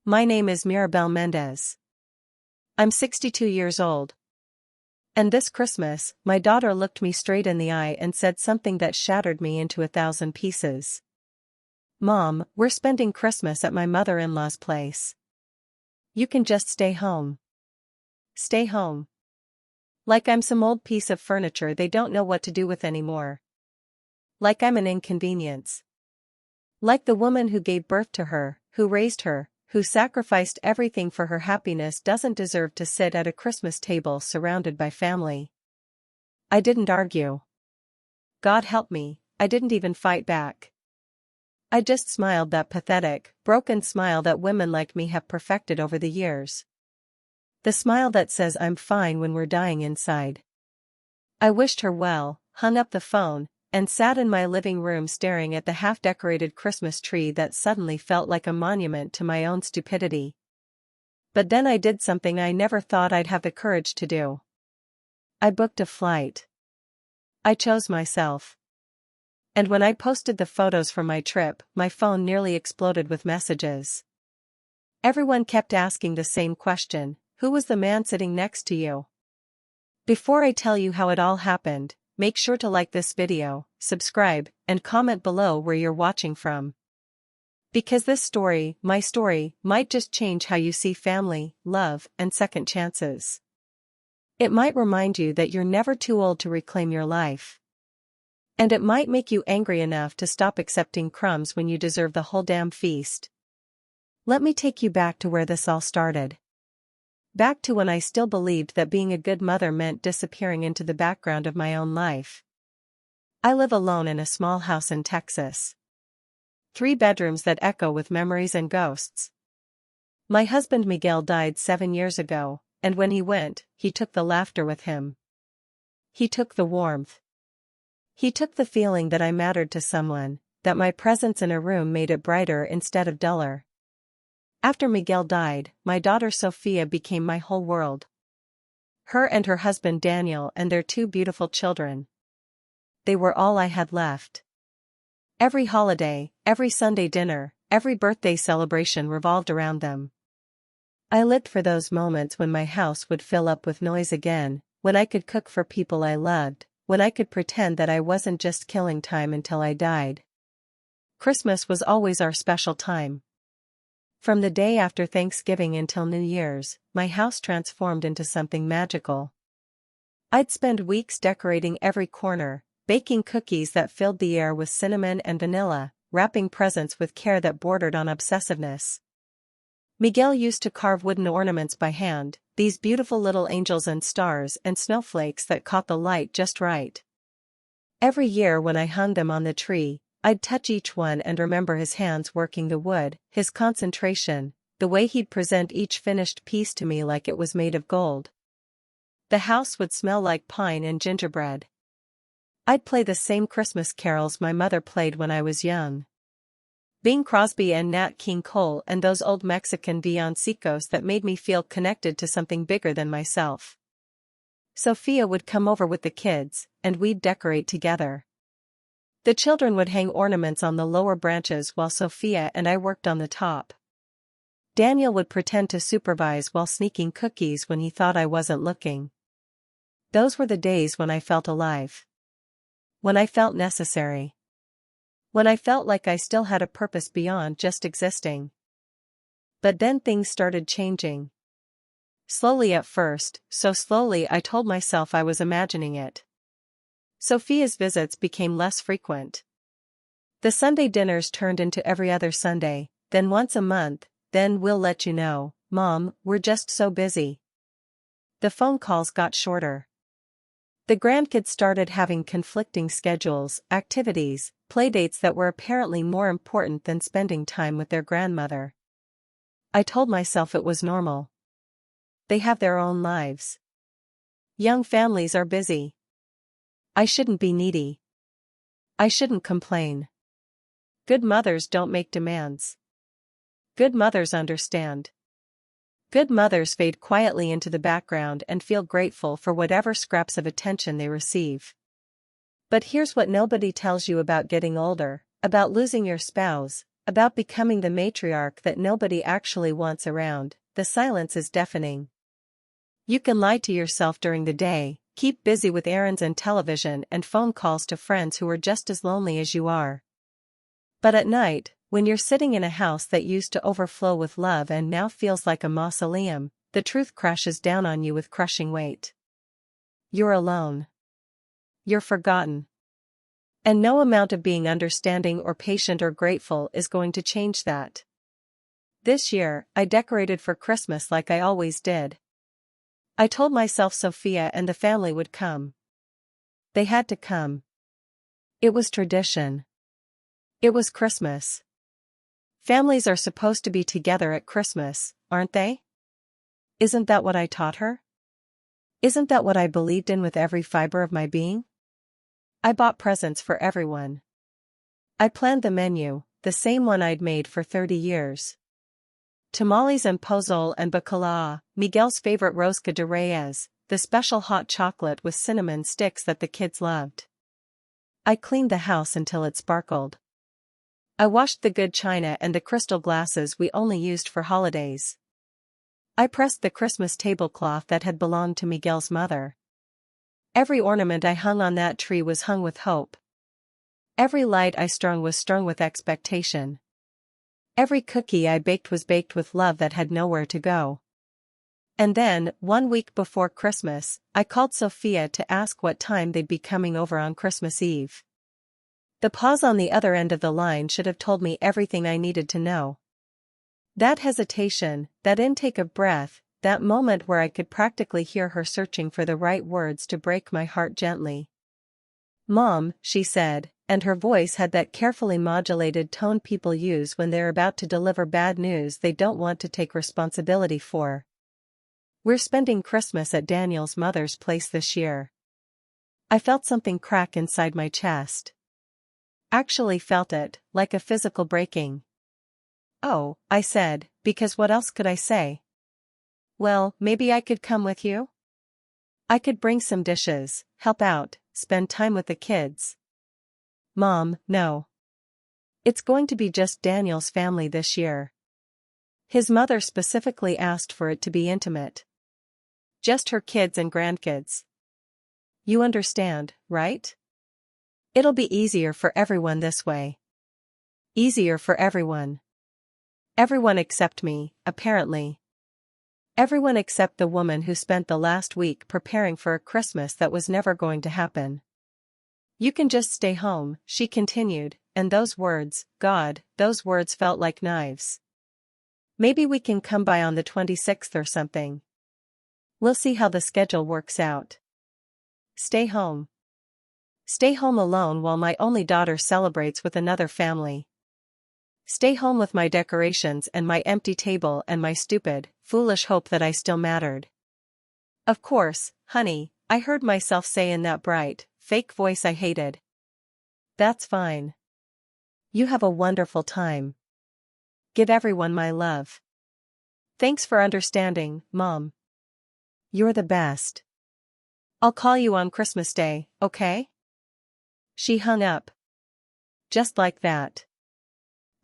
My name is Mirabel Mendez. I'm 62 years old. And this Christmas, my daughter looked me straight in the eye and said something that shattered me into 1,000 pieces. Mom, we're spending Christmas at my mother-in-law's place. You can just stay home. Stay home. Like I'm some old piece of furniture they don't know what to do with anymore. Like I'm an inconvenience. Like the woman who gave birth to her, who raised her, who sacrificed everything for her happiness doesn't deserve to sit at a Christmas table surrounded by family. I didn't argue. God help me, I didn't even fight back. I just smiled that pathetic, broken smile that women like me have perfected over the years. The smile that says I'm fine when we're dying inside. I wished her well, hung up the phone, and sat in my living room staring at the half-decorated Christmas tree that suddenly felt like a monument to my own stupidity. But then I did something I never thought I'd have the courage to do. I booked a flight. I chose myself. And when I posted the photos from my trip, my phone nearly exploded with messages. Everyone kept asking the same question: who was the man sitting next to you? Before I tell you how it all happened, make sure to like this video, subscribe, and comment below where you're watching from. Because this story, my story, might just change how you see family, love, and second chances. It might remind you that you're never too old to reclaim your life. And it might make you angry enough to stop accepting crumbs when you deserve the whole damn feast. Let me take you back to where this all started. Back to when I still believed that being a good mother meant disappearing into the background of my own life. I live alone in a small house in Texas. 3 bedrooms that echo with memories and ghosts. My husband Miguel died 7 years ago, and when he went, he took the laughter with him. He took the warmth. He took the feeling that I mattered to someone, that my presence in a room made it brighter instead of duller. After Miguel died, my daughter Sophia became my whole world. Her and her husband Daniel and their 2 beautiful children. They were all I had left. Every holiday, every Sunday dinner, every birthday celebration revolved around them. I lived for those moments when my house would fill up with noise again, when I could cook for people I loved, when I could pretend that I wasn't just killing time until I died. Christmas was always our special time. From the day after Thanksgiving until New Year's, my house transformed into something magical. I'd spend weeks decorating every corner, baking cookies that filled the air with cinnamon and vanilla, wrapping presents with care that bordered on obsessiveness. Miguel used to carve wooden ornaments by hand, these beautiful little angels and stars and snowflakes that caught the light just right. Every year when I hung them on the tree, I'd touch each one and remember his hands working the wood, his concentration, the way he'd present each finished piece to me like it was made of gold. The house would smell like pine and gingerbread. I'd play the same Christmas carols my mother played when I was young. Bing Crosby and Nat King Cole and those old Mexican villancicos that made me feel connected to something bigger than myself. Sophia would come over with the kids, and we'd decorate together. The children would hang ornaments on the lower branches while Sophia and I worked on the top. Daniel would pretend to supervise while sneaking cookies when he thought I wasn't looking. Those were the days when I felt alive. When I felt necessary. When I felt like I still had a purpose beyond just existing. But then things started changing. Slowly at first, so slowly I told myself I was imagining it. Sophia's visits became less frequent. The Sunday dinners turned into every other Sunday, then once a month, then "we'll let you know, Mom, we're just so busy." The phone calls got shorter. The grandkids started having conflicting schedules, activities, playdates that were apparently more important than spending time with their grandmother. I told myself it was normal. They have their own lives. Young families are busy. I shouldn't be needy. I shouldn't complain. Good mothers don't make demands. Good mothers understand. Good mothers fade quietly into the background and feel grateful for whatever scraps of attention they receive. But here's what nobody tells you about getting older, about losing your spouse, about becoming the matriarch that nobody actually wants around. The silence is deafening. You can lie to yourself during the day, keep busy with errands and television and phone calls to friends who are just as lonely as you are. But at night, when you're sitting in a house that used to overflow with love and now feels like a mausoleum, the truth crashes down on you with crushing weight. You're alone. You're forgotten. And no amount of being understanding or patient or grateful is going to change that. This year, I decorated for Christmas like I always did. I told myself Sophia and the family would come. They had to come. It was tradition. It was Christmas. Families are supposed to be together at Christmas, aren't they? Isn't that what I taught her? Isn't that what I believed in with every fiber of my being? I bought presents for everyone. I planned the menu, the same one I'd made for 30 years. Tamales and pozole and bacalao, Miguel's favorite rosca de reyes, the special hot chocolate with cinnamon sticks that the kids loved. I cleaned the house until it sparkled. I washed the good china and the crystal glasses we only used for holidays. I pressed the Christmas tablecloth that had belonged to Miguel's mother. Every ornament I hung on that tree was hung with hope. Every light I strung was strung with expectation. Every cookie I baked was baked with love that had nowhere to go. And then, 1 week before Christmas, I called Sophia to ask what time they'd be coming over on Christmas Eve. The pause on the other end of the line should have told me everything I needed to know. That hesitation, that intake of breath, that moment where I could practically hear her searching for the right words to break my heart gently. "Mom," she said, and her voice had that carefully modulated tone people use when they're about to deliver bad news they don't want to take responsibility for. "We're spending Christmas at Daniel's mother's place this year." I felt something crack inside my chest. Actually felt it, like a physical breaking. "Oh," I said, because what else could I say? "Well, maybe I could come with you? I could bring some dishes, help out, spend time with the kids." "Mom, no. It's going to be just Daniel's family this year. His mother specifically asked for it to be intimate. Just her kids and grandkids. You understand, right? It'll be easier for everyone this way. Easier for everyone. Everyone except me, apparently. Everyone except the woman who spent the last week preparing for a Christmas that was never going to happen. You can just stay home," she continued, and those words, God, those words felt like knives. "Maybe we can come by on the 26th or something. We'll see how the schedule works out. Stay home. Stay home alone while my only daughter celebrates with another family. Stay home with my decorations and my empty table and my stupid, foolish hope that I still mattered." "Of course, honey," I heard myself say in that bright, fake voice I hated. "That's fine. You have a wonderful time. Give everyone my love. Thanks for understanding, Mom. You're the best. I'll call you on Christmas Day, okay?" She hung up. Just like that.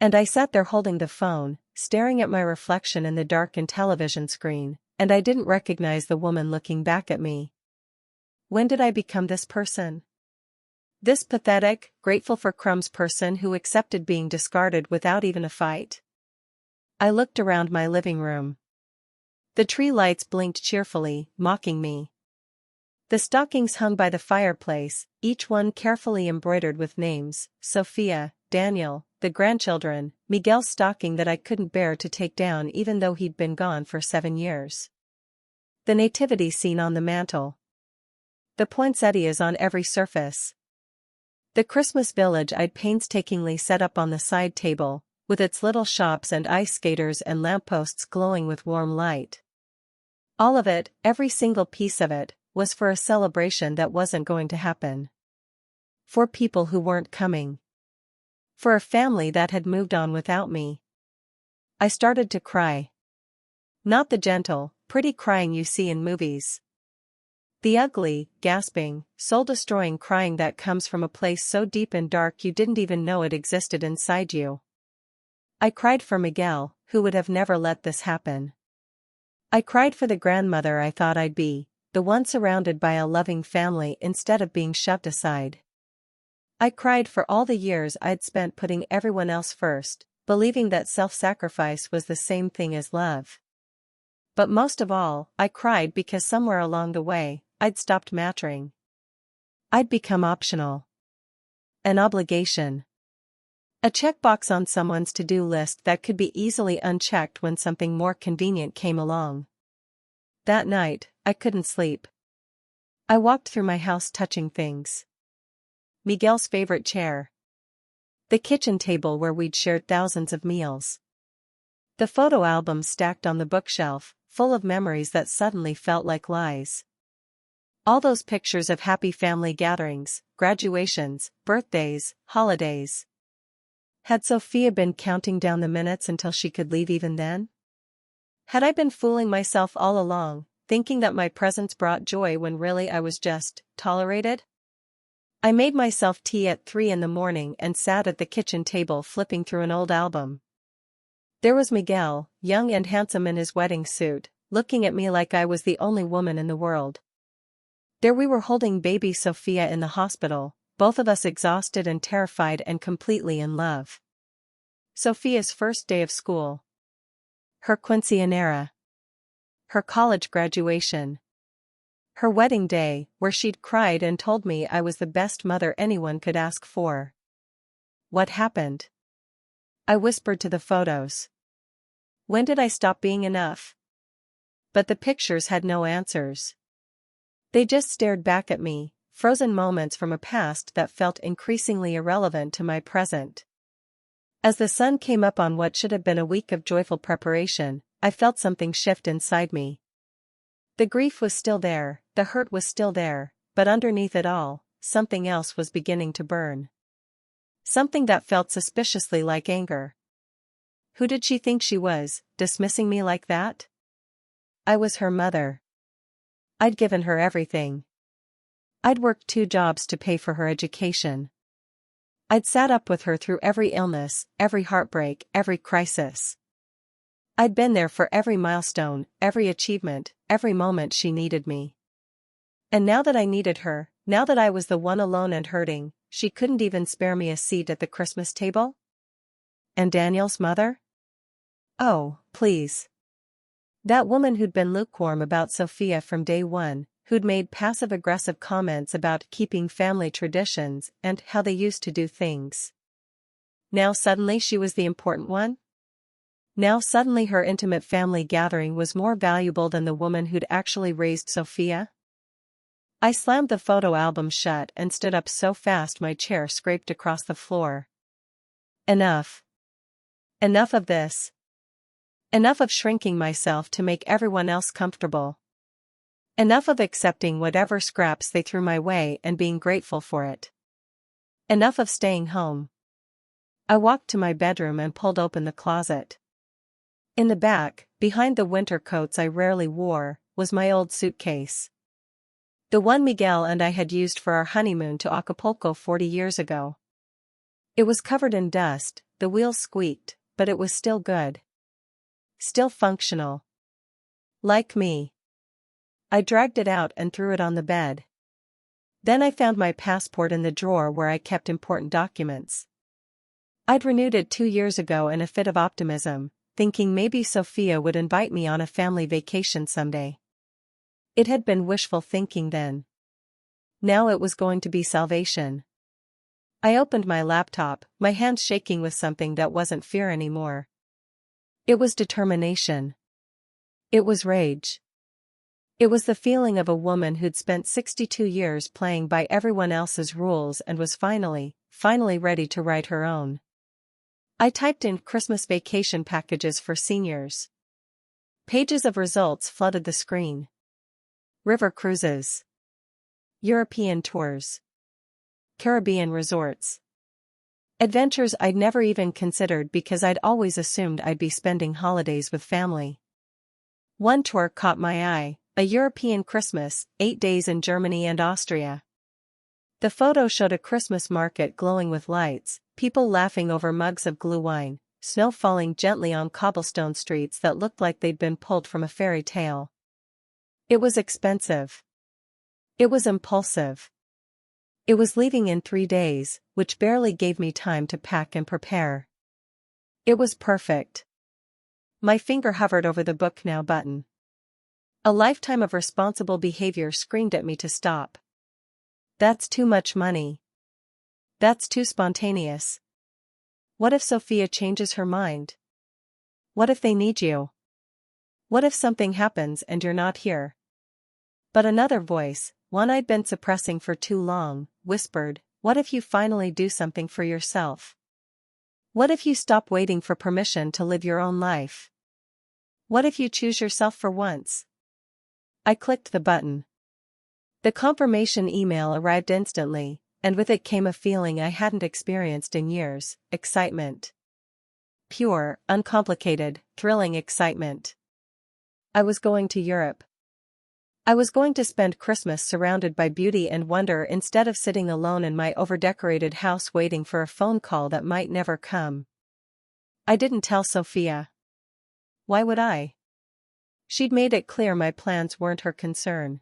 And I sat there holding the phone, staring at my reflection in the darkened television screen, and I didn't recognize the woman looking back at me. When did I become this person? This pathetic, grateful for crumbs person who accepted being discarded without even a fight? I looked around my living room. The tree lights blinked cheerfully, mocking me. The stockings hung by the fireplace, each one carefully embroidered with names: Sophia, Daniel, the grandchildren, Miguel's stocking that I couldn't bear to take down even though he'd been gone for 7 years. The nativity scene on the mantel. The poinsettias on every surface. The Christmas village I'd painstakingly set up on the side table, with its little shops and ice skaters and lampposts glowing with warm light. All of it, every single piece of it, was for a celebration that wasn't going to happen. For people who weren't coming. For a family that had moved on without me. I started to cry. Not the gentle, pretty crying you see in movies. The ugly, gasping, soul-destroying crying that comes from a place so deep and dark you didn't even know it existed inside you. I cried for Miguel, who would have never let this happen. I cried for the grandmother I thought I'd be, the one surrounded by a loving family instead of being shoved aside. I cried for all the years I'd spent putting everyone else first, believing that self-sacrifice was the same thing as love. But most of all, I cried because somewhere along the way, I'd stopped mattering. I'd become optional. An obligation. A checkbox on someone's to-do list that could be easily unchecked when something more convenient came along. That night, I couldn't sleep. I walked through my house touching things. Miguel's favorite chair. The kitchen table where we'd shared thousands of meals. The photo album stacked on the bookshelf, full of memories that suddenly felt like lies. All those pictures of happy family gatherings, graduations, birthdays, holidays. Had Sophia been counting down the minutes until she could leave even then? Had I been fooling myself all along, thinking that my presence brought joy when really I was just tolerated? I made myself tea at 3 in the morning and sat at the kitchen table flipping through an old album. There was Miguel, young and handsome in his wedding suit, looking at me like I was the only woman in the world. There we were holding baby Sophia in the hospital, both of us exhausted and terrified and completely in love. Sophia's first day of school. Her quinceañera. Her college graduation. Her wedding day, where she'd cried and told me I was the best mother anyone could ask for. What happened? I whispered to the photos. When did I stop being enough? But the pictures had no answers. They just stared back at me, frozen moments from a past that felt increasingly irrelevant to my present. As the sun came up on what should have been a week of joyful preparation, I felt something shift inside me. The grief was still there, the hurt was still there, but underneath it all, something else was beginning to burn. Something that felt suspiciously like anger. Who did she think she was, dismissing me like that? I was her mother. I'd given her everything. I'd worked 2 jobs to pay for her education. I'd sat up with her through every illness, every heartbreak, every crisis. I'd been there for every milestone, every achievement, every moment she needed me. And now that I needed her, now that I was the one alone and hurting, she couldn't even spare me a seat at the Christmas table? And Daniel's mother? Oh, please. That woman who'd been lukewarm about Sophia from day one, who'd made passive-aggressive comments about keeping family traditions and how they used to do things. Now suddenly she was the important one? Now suddenly her intimate family gathering was more valuable than the woman who'd actually raised Sophia? I slammed the photo album shut and stood up so fast my chair scraped across the floor. Enough. Enough of this. Enough of shrinking myself to make everyone else comfortable. Enough of accepting whatever scraps they threw my way and being grateful for it. Enough of staying home. I walked to my bedroom and pulled open the closet. In the back, behind the winter coats I rarely wore, was my old suitcase. The one Miguel and I had used for our honeymoon to Acapulco 40 years ago. It was covered in dust, the wheels squeaked, but it was still good. Still functional. Like me. I dragged it out and threw it on the bed. Then I found my passport in the drawer where I kept important documents. I'd renewed it 2 years ago in a fit of optimism, thinking maybe Sophia would invite me on a family vacation someday. It had been wishful thinking then. Now it was going to be salvation. I opened my laptop, my hands shaking with something that wasn't fear anymore. It was determination. It was rage. It was the feeling of a woman who'd spent 62 years playing by everyone else's rules and was finally ready to write her own. I typed in Christmas vacation packages for seniors. Pages of results flooded the screen. River cruises. European tours. Caribbean resorts. Adventures I'd never even considered because I'd always assumed I'd be spending holidays with family. One tour caught my eye, a European Christmas, 8 days in Germany and Austria. The photo showed a Christmas market glowing with lights, people laughing over mugs of glühwein, snow falling gently on cobblestone streets that looked like they'd been pulled from a fairy tale. It was expensive. It was impulsive. It was leaving in 3 days, which barely gave me time to pack and prepare. It was perfect. My finger hovered over the Book Now button. A lifetime of responsible behavior screamed at me to stop. That's too much money. That's too spontaneous. What if Sophia changes her mind? What if they need you? What if something happens and you're not here? But another voice, one I'd been suppressing for too long, whispered, what if you finally do something for yourself? What if you stop waiting for permission to live your own life? What if you choose yourself for once? I clicked the button. The confirmation email arrived instantly, and with it came a feeling I hadn't experienced in years: excitement. Pure, uncomplicated, thrilling excitement. I was going to Europe. I was going to spend Christmas surrounded by beauty and wonder instead of sitting alone in my overdecorated house waiting for a phone call that might never come. I didn't tell Sophia. Why would I? She'd made it clear my plans weren't her concern.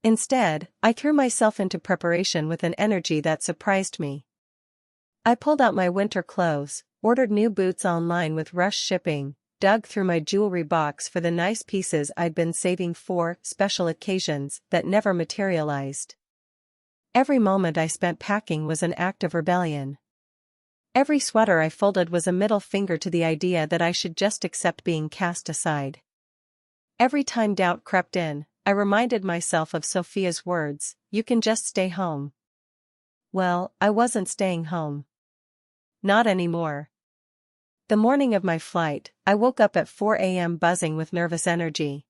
Instead, I threw myself into preparation with an energy that surprised me. I pulled out my winter clothes, ordered new boots online with rush shipping, dug through my jewelry box for the nice pieces I'd been saving for special occasions that never materialized. Every moment I spent packing was an act of rebellion. Every sweater I folded was a middle finger to the idea that I should just accept being cast aside. Every time doubt crept in, I reminded myself of Sophia's words, "You can just stay home." Well, I wasn't staying home. Not anymore. The morning of my flight, I woke up at 4 a.m. buzzing with nervous energy.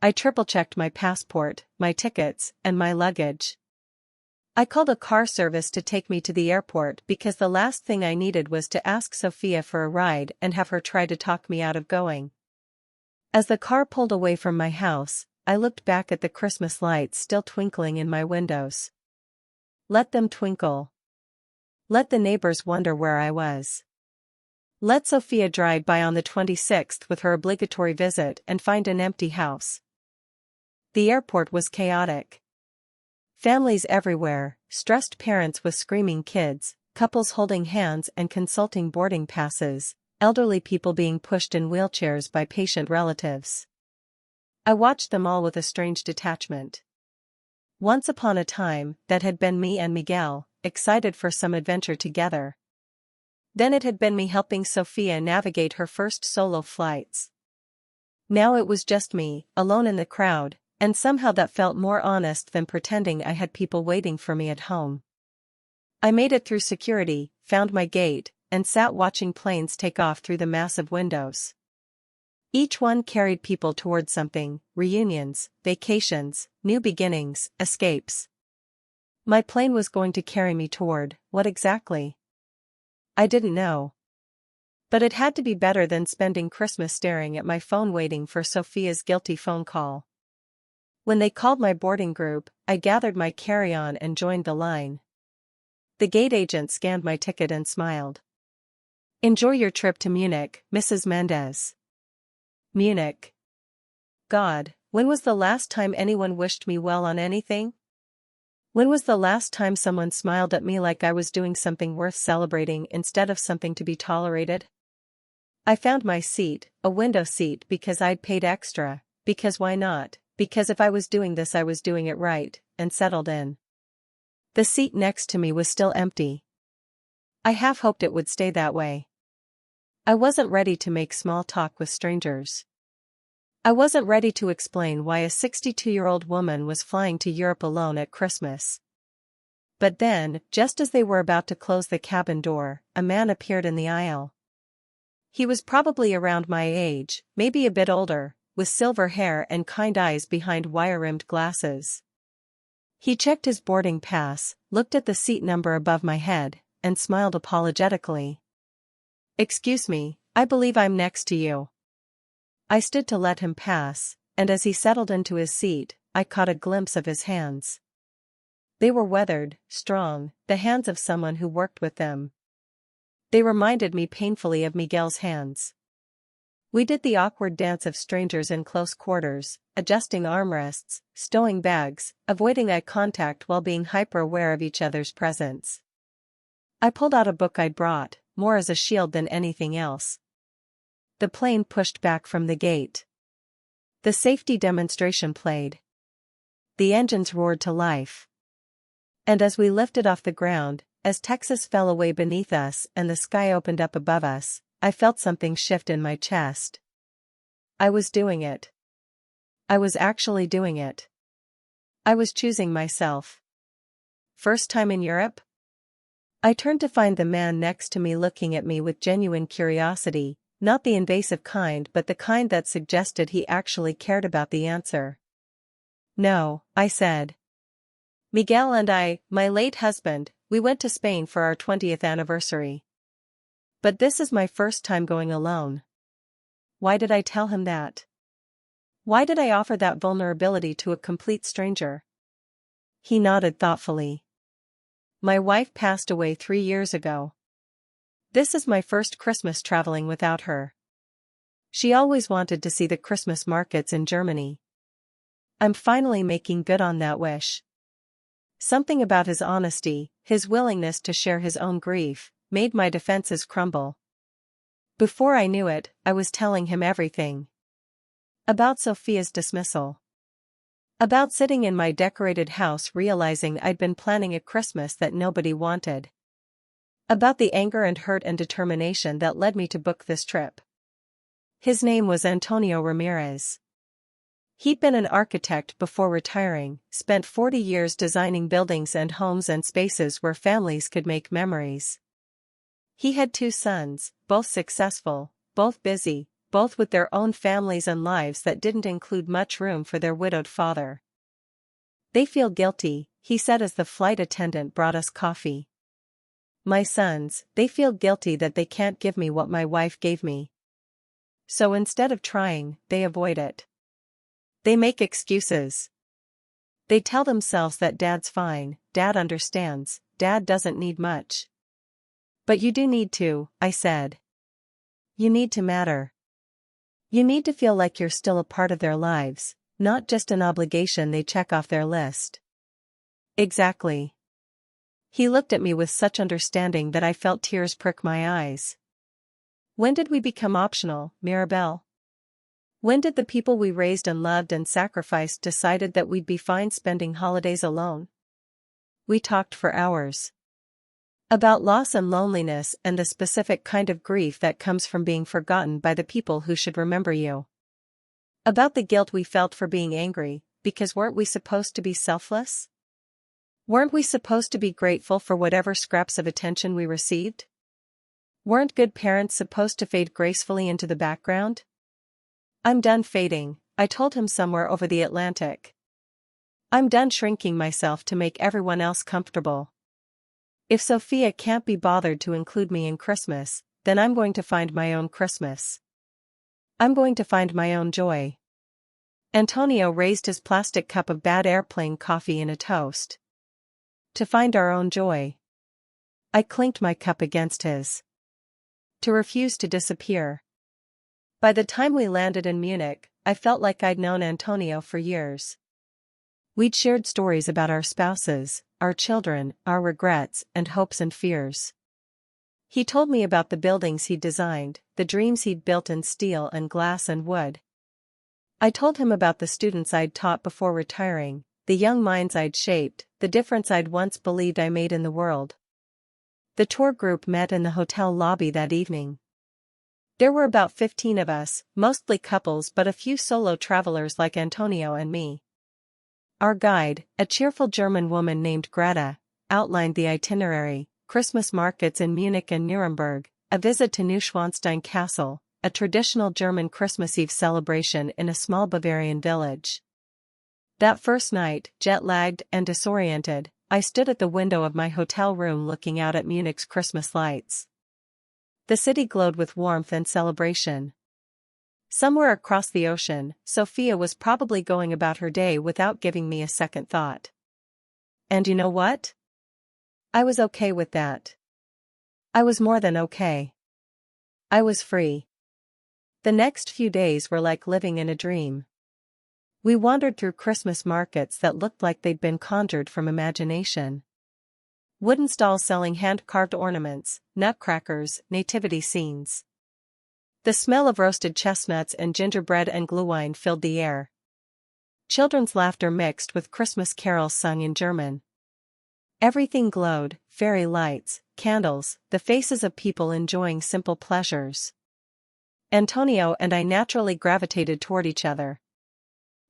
I triple-checked my passport, my tickets, and my luggage. I called a car service to take me to the airport because the last thing I needed was to ask Sophia for a ride and have her try to talk me out of going. As the car pulled away from my house, I looked back at the Christmas lights still twinkling in my windows. Let them twinkle. Let the neighbors wonder where I was. Let Sophia drive by on the 26th with her obligatory visit and find an empty house. The airport was chaotic. Families everywhere, stressed parents with screaming kids, couples holding hands and consulting boarding passes, elderly people being pushed in wheelchairs by patient relatives. I watched them all with a strange detachment. Once upon a time, that had been me and Miguel, excited for some adventure together. Then it had been me helping Sophia navigate her first solo flights. Now it was just me, alone in the crowd, and somehow that felt more honest than pretending I had people waiting for me at home. I made it through security, found my gate, and sat watching planes take off through the massive windows. Each one carried people toward something: reunions, vacations, new beginnings, escapes. My plane was going to carry me toward what exactly? I didn't know. But it had to be better than spending Christmas staring at my phone waiting for Sophia's guilty phone call. When they called my boarding group, I gathered my carry-on and joined the line. The gate agent scanned my ticket and smiled. "Enjoy your trip to Munich, Mrs. Mendez." Munich. God, when was the last time anyone wished me well on anything? When was the last time someone smiled at me like I was doing something worth celebrating instead of something to be tolerated? I found my seat, a window seat, because I'd paid extra, because why not, because if I was doing this I was doing it right, and settled in. The seat next to me was still empty. I half hoped it would stay that way. I wasn't ready to make small talk with strangers. I wasn't ready to explain why a 62-year-old woman was flying to Europe alone at Christmas. But then, just as they were about to close the cabin door, a man appeared in the aisle. He was probably around my age, maybe a bit older, with silver hair and kind eyes behind wire-rimmed glasses. He checked his boarding pass, looked at the seat number above my head, and smiled apologetically. "Excuse me, I believe I'm next to you." I stood to let him pass, and as he settled into his seat, I caught a glimpse of his hands. They were weathered, strong, the hands of someone who worked with them. They reminded me painfully of Miguel's hands. We did the awkward dance of strangers in close quarters, adjusting armrests, stowing bags, avoiding eye contact while being hyper-aware of each other's presence. I pulled out a book I'd brought, more as a shield than anything else. The plane pushed back from the gate. The safety demonstration played. The engines roared to life. And as we lifted off the ground, as Texas fell away beneath us and the sky opened up above us, I felt something shift in my chest. I was doing it. I was actually doing it. I was choosing myself. First time in Europe? I turned to find the man next to me looking at me with genuine curiosity, not the invasive kind but the kind that suggested he actually cared about the answer. No, I said. Miguel and I, my late husband, we went to Spain for our 20th anniversary. But this is my first time going alone. Why did I tell him that? Why did I offer that vulnerability to a complete stranger? He nodded thoughtfully. My wife passed away 3 years ago. This is my first Christmas traveling without her. She always wanted to see the Christmas markets in Germany. I'm finally making good on that wish. Something about his honesty, his willingness to share his own grief, made my defenses crumble. Before I knew it, I was telling him everything. About Sophia's dismissal. About sitting in my decorated house realizing I'd been planning a Christmas that nobody wanted. About the anger and hurt and determination that led me to book this trip. His name was Antonio Ramirez. He'd been an architect before retiring, spent 40 years designing buildings and homes and spaces where families could make memories. He had 2 sons, both successful, both busy, both with their own families and lives that didn't include much room for their widowed father. They feel guilty, he said as the flight attendant brought us coffee. My sons, they feel guilty that they can't give me what my wife gave me. So instead of trying, they avoid it. They make excuses. They tell themselves that Dad's fine, Dad understands, Dad doesn't need much. But you do need to, I said. You need to matter. You need to feel like you're still a part of their lives, not just an obligation they check off their list. Exactly. He looked at me with such understanding that I felt tears prick my eyes. When did we become optional, Mirabel? When did the people we raised and loved and sacrificed decided that we'd be fine spending holidays alone? We talked for hours. About loss and loneliness and the specific kind of grief that comes from being forgotten by the people who should remember you. About the guilt we felt for being angry, because weren't we supposed to be selfless? Weren't we supposed to be grateful for whatever scraps of attention we received? Weren't good parents supposed to fade gracefully into the background? I'm done fading, I told him somewhere over the Atlantic. I'm done shrinking myself to make everyone else comfortable. If Sophia can't be bothered to include me in Christmas, then I'm going to find my own Christmas. I'm going to find my own joy. Antonio raised his plastic cup of bad airplane coffee in a toast. To find our own joy. I clinked my cup against his. To refuse to disappear. By the time we landed in Munich, I felt like I'd known Antonio for years. We'd shared stories about our spouses, our children, our regrets, and hopes and fears. He told me about the buildings he'd designed, the dreams he'd built in steel and glass and wood. I told him about the students I'd taught before retiring, the young minds I'd shaped, the difference I'd once believed I made in the world. The tour group met in the hotel lobby that evening. There were about 15 of us, mostly couples but a few solo travelers like Antonio and me. Our guide, a cheerful German woman named Greta, outlined the itinerary: Christmas markets in Munich and Nuremberg, a visit to Neuschwanstein Castle, a traditional German Christmas Eve celebration in a small Bavarian village. That first night, jet-lagged and disoriented, I stood at the window of my hotel room looking out at Munich's Christmas lights. The city glowed with warmth and celebration. Somewhere across the ocean, Sophia was probably going about her day without giving me a second thought. And you know what? I was okay with that. I was more than okay. I was free. The next few days were like living in a dream. We wandered through Christmas markets that looked like they'd been conjured from imagination. Wooden stalls selling hand-carved ornaments, nutcrackers, nativity scenes. The smell of roasted chestnuts and gingerbread and glühwein filled the air. Children's laughter mixed with Christmas carols sung in German. Everything glowed, fairy lights, candles, the faces of people enjoying simple pleasures. Antonio and I naturally gravitated toward each other.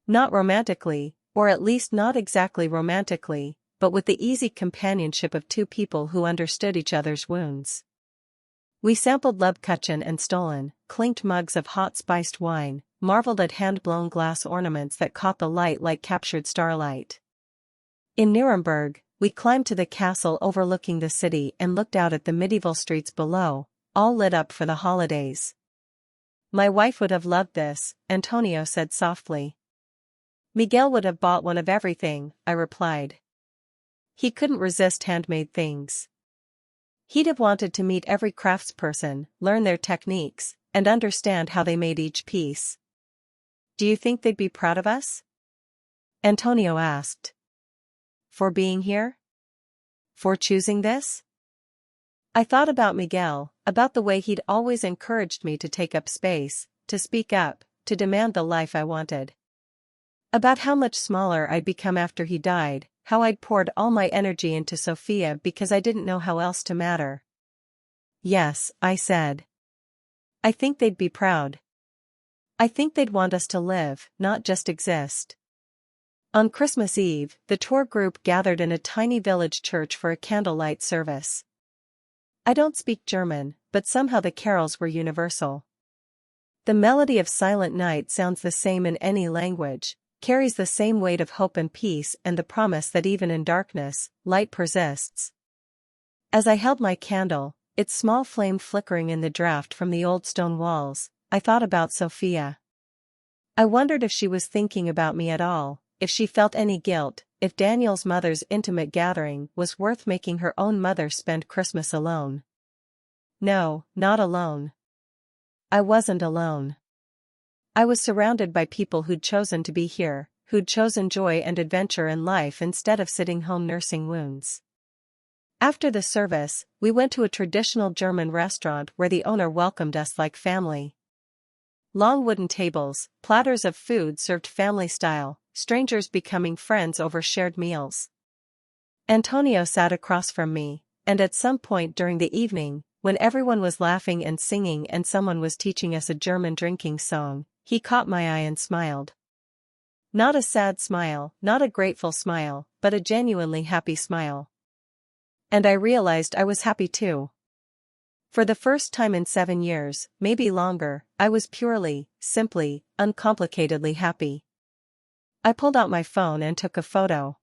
Not romantically, or at least not exactly romantically, but with the easy companionship of two people who understood each other's wounds. We sampled Lebkuchen and Stollen, clinked mugs of hot spiced wine, marveled at hand-blown glass ornaments that caught the light like captured starlight. In Nuremberg, we climbed to the castle overlooking the city and looked out at the medieval streets below, all lit up for the holidays. My wife would have loved this, Antonio said softly. Miguel would have bought one of everything, I replied. He couldn't resist handmade things. He'd have wanted to meet every craftsperson, learn their techniques, and understand how they made each piece. Do you think they'd be proud of us? Antonio asked. For being here? For choosing this? I thought about Miguel, about the way he'd always encouraged me to take up space, to speak up, to demand the life I wanted. About how much smaller I'd become after he died, how I'd poured all my energy into Sophia because I didn't know how else to matter. Yes, I said. I think they'd be proud. I think they'd want us to live, not just exist. On Christmas Eve, the tour group gathered in a tiny village church for a candlelight service. I don't speak German, but somehow the carols were universal. The melody of Silent Night sounds the same in any language, carries the same weight of hope and peace and the promise that even in darkness, light persists. As I held my candle, its small flame flickering in the draught from the old stone walls, I thought about Sophia. I wondered if she was thinking about me at all, if she felt any guilt, if Daniel's mother's intimate gathering was worth making her own mother spend Christmas alone. No, not alone. I wasn't alone. I was surrounded by people who'd chosen to be here, who'd chosen joy and adventure in life instead of sitting home nursing wounds. After the service, we went to a traditional German restaurant where the owner welcomed us like family. Long wooden tables, platters of food served family style, strangers becoming friends over shared meals. Antonio sat across from me, and at some point during the evening, when everyone was laughing and singing and someone was teaching us a German drinking song, he caught my eye and smiled. Not a sad smile, not a grateful smile, but a genuinely happy smile. And I realized I was happy too. For the first time in 7 years, maybe longer, I was purely, simply, uncomplicatedly happy. I pulled out my phone and took a photo.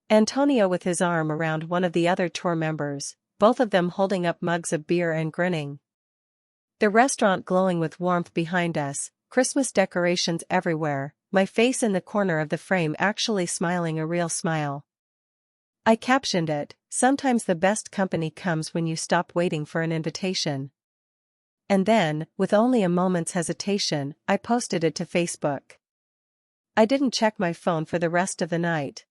Antonio with his arm around one of the other tour members, both of them holding up mugs of beer and grinning. The restaurant glowing with warmth behind us, Christmas decorations everywhere, my face in the corner of the frame actually smiling a real smile. I captioned it, "Sometimes the best company comes when you stop waiting for an invitation." And then, with only a moment's hesitation, I posted it to Facebook. I didn't check my phone for the rest of the night.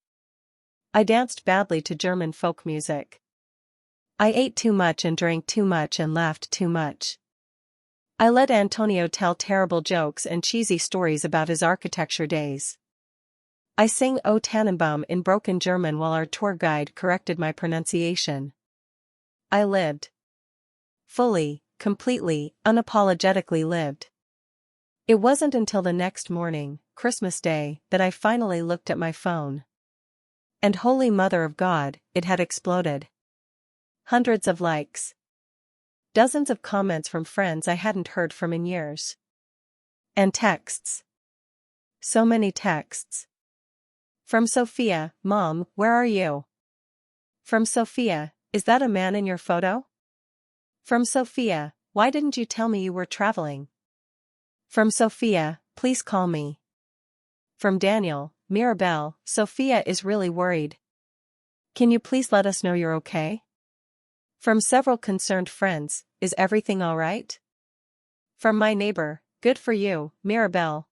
I danced badly to German folk music. I ate too much and drank too much and laughed too much. I let Antonio tell terrible jokes and cheesy stories about his architecture days. I sang O Tannenbaum in broken German while our tour guide corrected my pronunciation. I lived. Fully, completely, unapologetically lived. It wasn't until the next morning, Christmas Day, that I finally looked at my phone. And Holy Mother of God, it had exploded. Hundreds of likes. Dozens of comments from friends I hadn't heard from in years. And texts. So many texts. From Sophia, "Mom, where are you?" From Sophia, "Is that a man in your photo?" From Sophia, "Why didn't you tell me you were traveling?" From Sophia, "Please call me." From Daniel, "Mirabelle, Sophia is really worried. Can you please let us know you're okay?" From several concerned friends, is everything all right? From my neighbor, good for you, Mirabelle.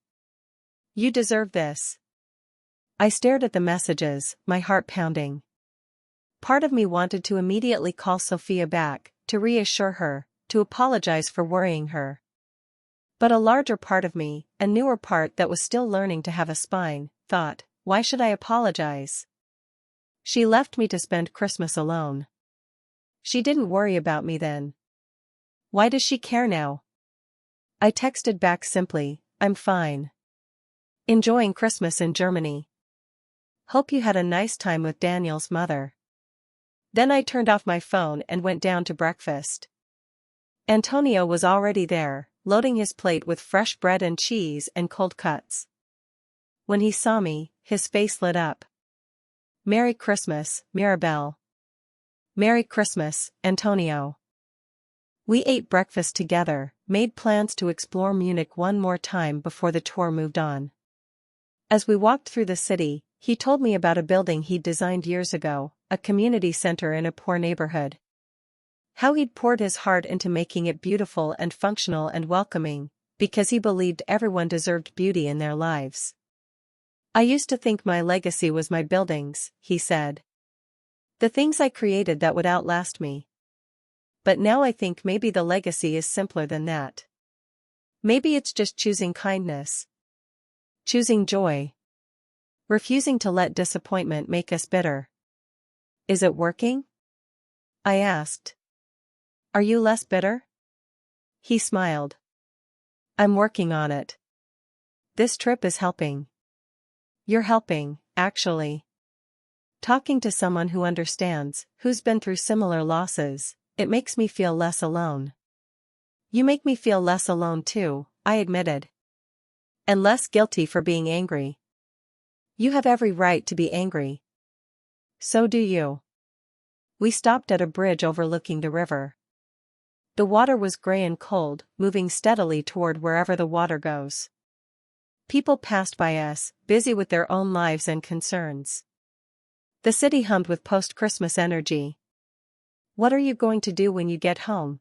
You deserve this. I stared at the messages, my heart pounding. Part of me wanted to immediately call Sophia back, to reassure her, to apologize for worrying her. But a larger part of me, a newer part that was still learning to have a spine, thought, why should I apologize? She left me to spend Christmas alone. She didn't worry about me then. Why does she care now? I texted back simply, I'm fine. Enjoying Christmas in Germany. Hope you had a nice time with Daniel's mother. Then I turned off my phone and went down to breakfast. Antonio was already there, loading his plate with fresh bread and cheese and cold cuts. When he saw me, his face lit up. Merry Christmas, Mirabelle. Merry Christmas, Antonio. We ate breakfast together, made plans to explore Munich one more time before the tour moved on. As we walked through the city, he told me about a building he'd designed years ago, a community center in a poor neighborhood. How he'd poured his heart into making it beautiful and functional and welcoming, because he believed everyone deserved beauty in their lives. I used to think my legacy was my buildings, he said. The things I created that would outlast me. But now I think maybe the legacy is simpler than that. Maybe it's just choosing kindness. Choosing joy. Refusing to let disappointment make us bitter. Is it working? I asked. Are you less bitter? He smiled. I'm working on it. This trip is helping. You're helping, actually. Talking to someone who understands, who's been through similar losses, it makes me feel less alone. You make me feel less alone too, I admitted. And less guilty for being angry. You have every right to be angry. So do you. We stopped at a bridge overlooking the river. The water was gray and cold, moving steadily toward wherever the water goes. People passed by us, busy with their own lives and concerns. The city hummed with post-Christmas energy. What are you going to do when you get home?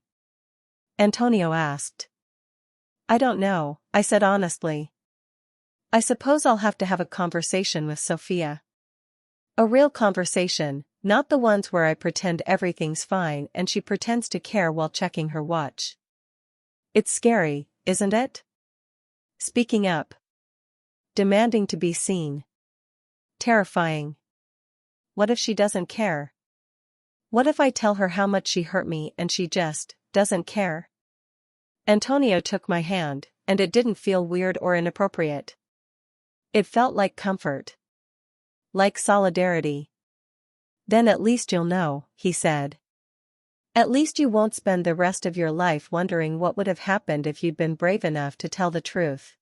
Antonio asked. I don't know, I said honestly. I suppose I'll have to have a conversation with Sophia. A real conversation, not the ones where I pretend everything's fine and she pretends to care while checking her watch. It's scary, isn't it? Speaking up. Demanding to be seen. Terrifying. What if she doesn't care? What if I tell her how much she hurt me and she just doesn't care? Antonio took my hand, and it didn't feel weird or inappropriate. It felt like comfort. Like solidarity. Then at least you'll know, he said. At least you won't spend the rest of your life wondering what would have happened if you'd been brave enough to tell the truth.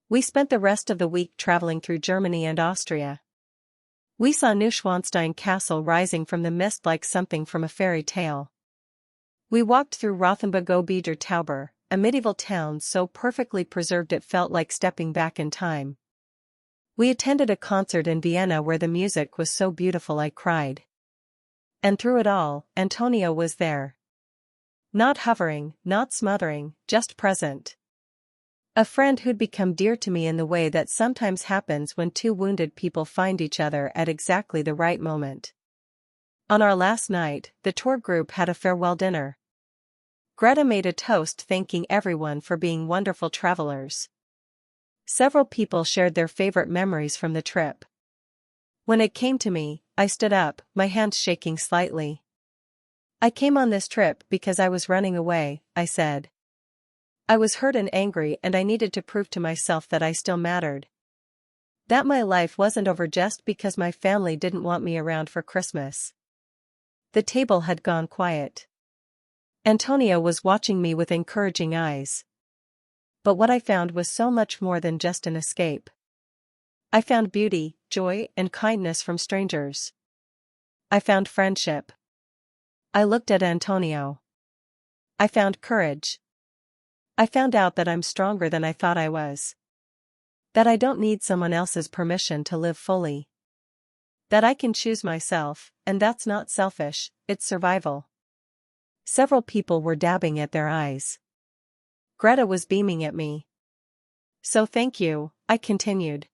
We spent the rest of the week traveling through Germany and Austria. We saw Neuschwanstein Castle rising from the mist like something from a fairy tale. We walked through Rothenburg Obeder Tauber, a medieval town so perfectly preserved it felt like stepping back in time. We attended a concert in Vienna where the music was so beautiful I cried. And through it all, Antonio was there. Not hovering, not smothering, just present. A friend who'd become dear to me in the way that sometimes happens when two wounded people find each other at exactly the right moment. On our last night, the tour group had a farewell dinner. Greta made a toast thanking everyone for being wonderful travelers. Several people shared their favorite memories from the trip. When it came to me, I stood up, my hands shaking slightly. I came on this trip because I was running away, I said. I was hurt and angry and I needed to prove to myself that I still mattered. That my life wasn't over just because my family didn't want me around for Christmas. The table had gone quiet. Antonio was watching me with encouraging eyes. But what I found was so much more than just an escape. I found beauty, joy, and kindness from strangers. I found friendship. I looked at Antonio. I found courage. I found out that I'm stronger than I thought I was. That I don't need someone else's permission to live fully. That I can choose myself, and that's not selfish, it's survival. Several people were dabbing at their eyes. Greta was beaming at me. So thank you, I continued.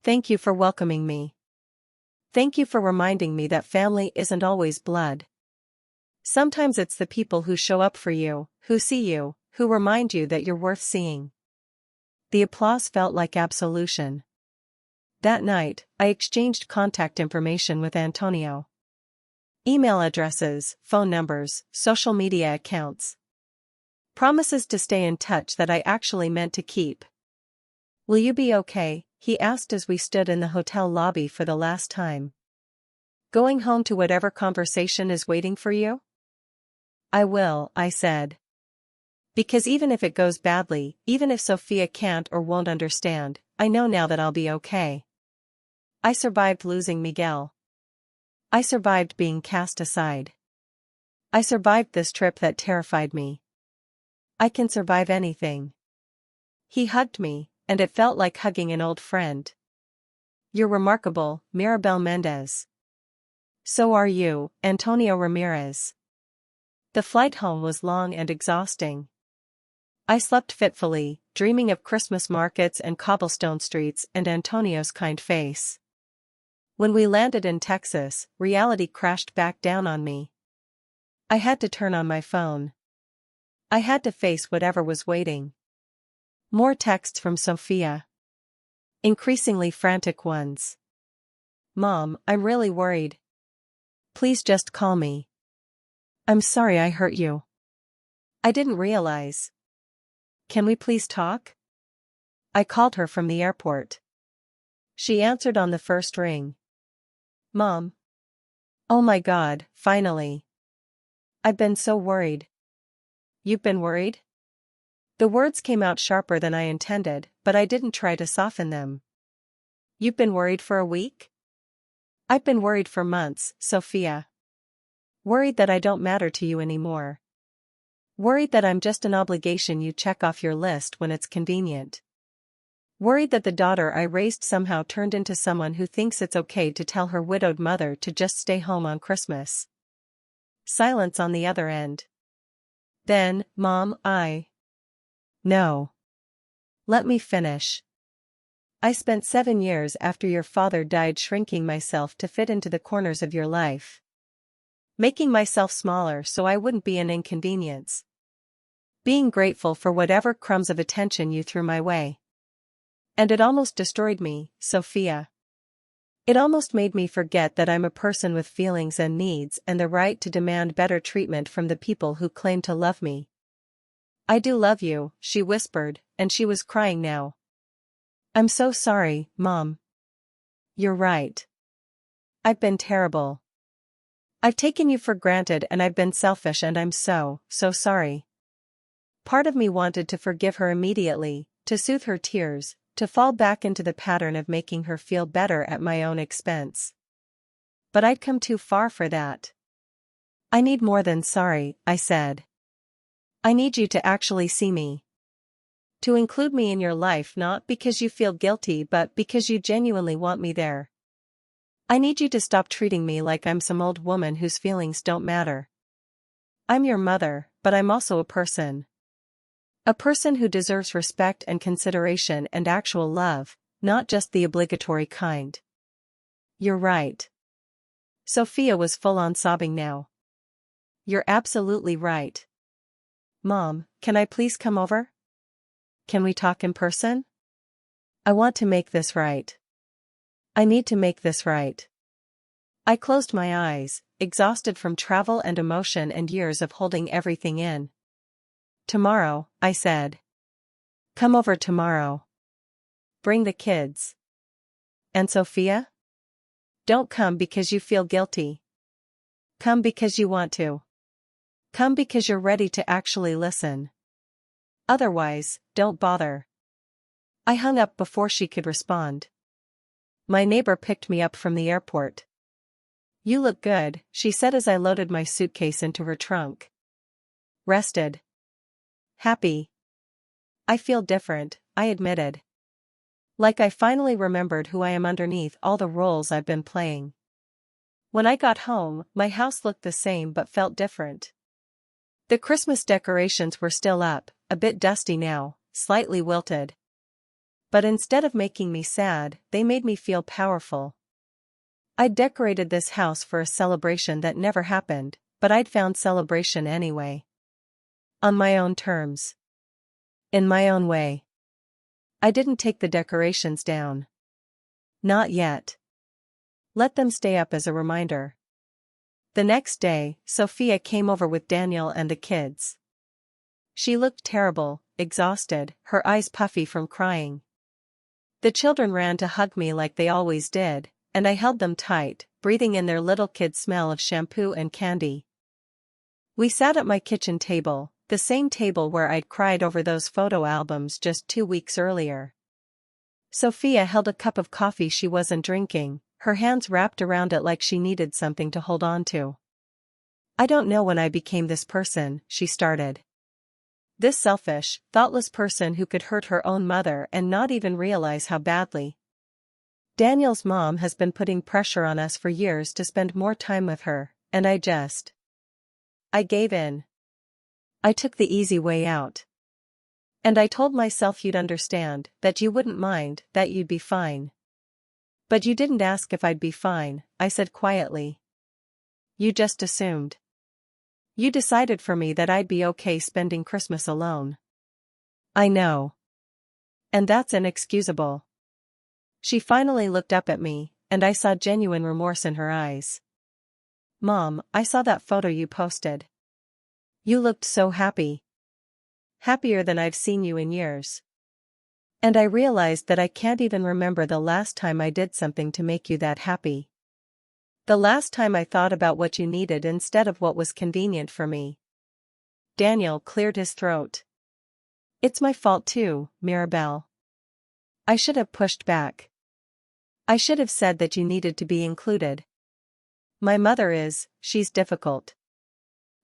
Thank you for welcoming me. Thank you for reminding me that family isn't always blood. Sometimes it's the people who show up for you, who see you, who remind you that you're worth seeing. The applause felt like absolution. That night, I exchanged contact information with Antonio. Email addresses, phone numbers, social media accounts. Promises to stay in touch that I actually meant to keep. Will you be okay? He asked as we stood in the hotel lobby for the last time. Going home to whatever conversation is waiting for you? I will, I said. Because even if it goes badly, even if Sophia can't or won't understand, I know now that I'll be okay. I survived losing Miguel. I survived being cast aside. I survived this trip that terrified me. I can survive anything. He hugged me, and it felt like hugging an old friend. You're remarkable, Mirabel Mendez. So are you, Antonio Ramirez. The flight home was long and exhausting. I slept fitfully, dreaming of Christmas markets and cobblestone streets and Antonio's kind face. When we landed in Texas, reality crashed back down on me. I had to turn on my phone. I had to face whatever was waiting. More texts from Sophia. Increasingly frantic ones. Mom, I'm really worried. Please just call me. I'm sorry I hurt you. I didn't realize. Can we please talk? I called her from the airport. She answered on the first ring. Mom. Oh my God, finally. I've been so worried. You've been worried? The words came out sharper than I intended, but I didn't try to soften them. You've been worried for a week? I've been worried for months, Sophia. Worried that I don't matter to you anymore. Worried that I'm just an obligation you check off your list when it's convenient. Worried that the daughter I raised somehow turned into someone who thinks it's okay to tell her widowed mother to just stay home on Christmas. Silence on the other end. Then, Mom, No. Let me finish. I spent 7 years after your father died shrinking myself to fit into the corners of your life. Making myself smaller so I wouldn't be an inconvenience. Being grateful for whatever crumbs of attention you threw my way. And it almost destroyed me, Sophia. It almost made me forget that I'm a person with feelings and needs and the right to demand better treatment from the people who claim to love me. I do love you, she whispered, and she was crying now. I'm so sorry, Mom. You're right. I've been terrible. I've taken you for granted and I've been selfish and I'm so sorry. Part of me wanted to forgive her immediately, to soothe her tears, to fall back into the pattern of making her feel better at my own expense. But I'd come too far for that. I need more than sorry, I said. I need you to actually see me. To include me in your life not because you feel guilty but because you genuinely want me there. I need you to stop treating me like I'm some old woman whose feelings don't matter. I'm your mother, but I'm also a person. A person who deserves respect and consideration and actual love, not just the obligatory kind. You're right. Sophia was full on sobbing now. You're absolutely right. Mom, can I please come over? Can we talk in person? I want to make this right. I need to make this right. I closed my eyes, exhausted from travel and emotion and years of holding everything in. Tomorrow, I said. Come over tomorrow. Bring the kids. And Sophia? Don't come because you feel guilty. Come because you want to. Come because you're ready to actually listen. Otherwise, don't bother. I hung up before she could respond. My neighbor picked me up from the airport. You look good, she said as I loaded my suitcase into her trunk. Rested. Happy. I feel different, I admitted. Like I finally remembered who I am underneath all the roles I've been playing. When I got home, my house looked the same but felt different. The Christmas decorations were still up, a bit dusty now, slightly wilted. But instead of making me sad, they made me feel powerful. I'd decorated this house for a celebration that never happened, but I'd found celebration anyway. On my own terms. In my own way. I didn't take the decorations down. Not yet. Let them stay up as a reminder. The next day, Sophia came over with Daniel and the kids. She looked terrible, exhausted, her eyes puffy from crying. The children ran to hug me like they always did, and I held them tight, breathing in their little kid smell of shampoo and candy. We sat at my kitchen table, the same table where I'd cried over those photo albums just 2 weeks earlier. Sophia held a cup of coffee she wasn't drinking, her hands wrapped around it like she needed something to hold on to. I don't know when I became this person, she started. This selfish, thoughtless person who could hurt her own mother and not even realize how badly. Daniel's mom has been putting pressure on us for years to spend more time with her, and I gave in. I took the easy way out. And I told myself you'd understand, that you wouldn't mind, that you'd be fine. But you didn't ask if I'd be fine, I said quietly. You just assumed. You decided for me that I'd be okay spending Christmas alone. I know. And that's inexcusable. She finally looked up at me, and I saw genuine remorse in her eyes. Mom, I saw that photo you posted. You looked so happy. Happier than I've seen you in years. And I realized that I can't even remember the last time I did something to make you that happy. The last time I thought about what you needed instead of what was convenient for me. Daniel cleared his throat. It's my fault too, Mirabelle. I should have pushed back. I should have said that you needed to be included. My mother she's difficult.